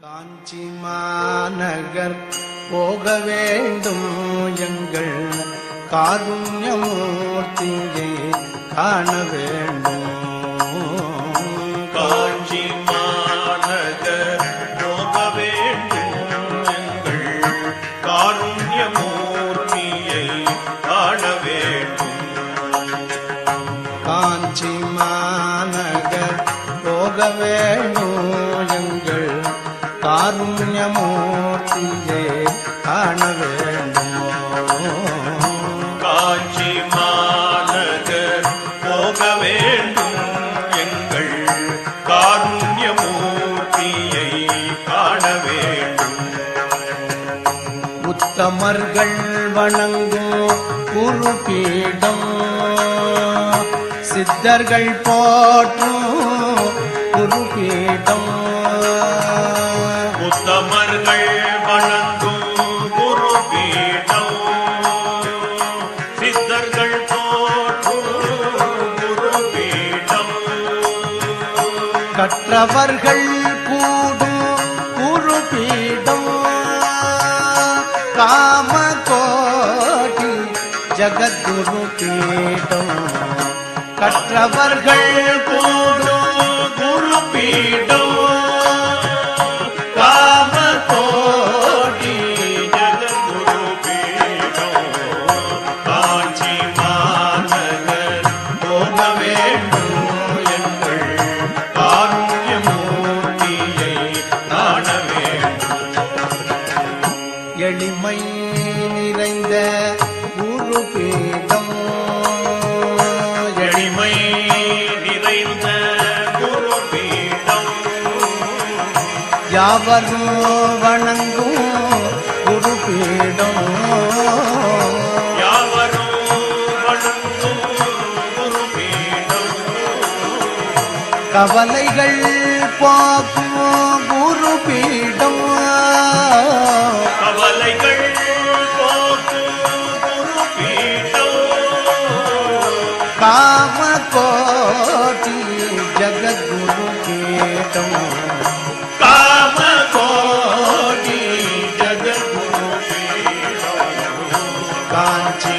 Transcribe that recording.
காஞ்சி மாநகர் போக வேண்டும் எங்கள் காருண்யமூர்த்தியை காண வேண்டும். காஞ்சி மாநகர் போக வேண்டும் எங்கள் காருண்யமூர்த்தியை காண வேண்டும். காஞ்சி மாநகர் போக வேண்டும் எங்கள் காருண்யமூர்த்தியை காண வேண்டும். காஞ்சி மாநகர் போக வேண்டும் எங்கள் காருண்யமூர்த்தியை காண வேண்டும். உத்தமர்கள் வணங்கும் குருபீடம், சித்தர்கள் போற்றும் குருபீடம். உத்தமர்கள் வணங்கும் குருபீடம், சித்தர்கள் போற்றும் குருபீடம். கற்றவர்கள் கூடும் குருபீடம், காமகோடி ஜகத்குரு பீடம். கற்றவர்கள் கூடும் குருபீடம், காமகோடி ஜகத்குரு பீடம். காஞ்சி மாநகர் போக வேண்டும் எங்கள் காருண்யமூர்த்தியை காண வேண்டும். எளிமை நிறைந்த குருபீடம், எளிமை நிறைந்த குருபீடம். யாவரும் வணங்கும் குருபீடம். யாவரும் வணங்கும் குருபீடம். கவலைகள் போக்கும் குருபீடம், கவலைகள் போக்கும் குருபீடம். காமகோடி ஜகத்குரு பீடம். காமகோடி ஜகத்குரு பீடம். காஞ்சி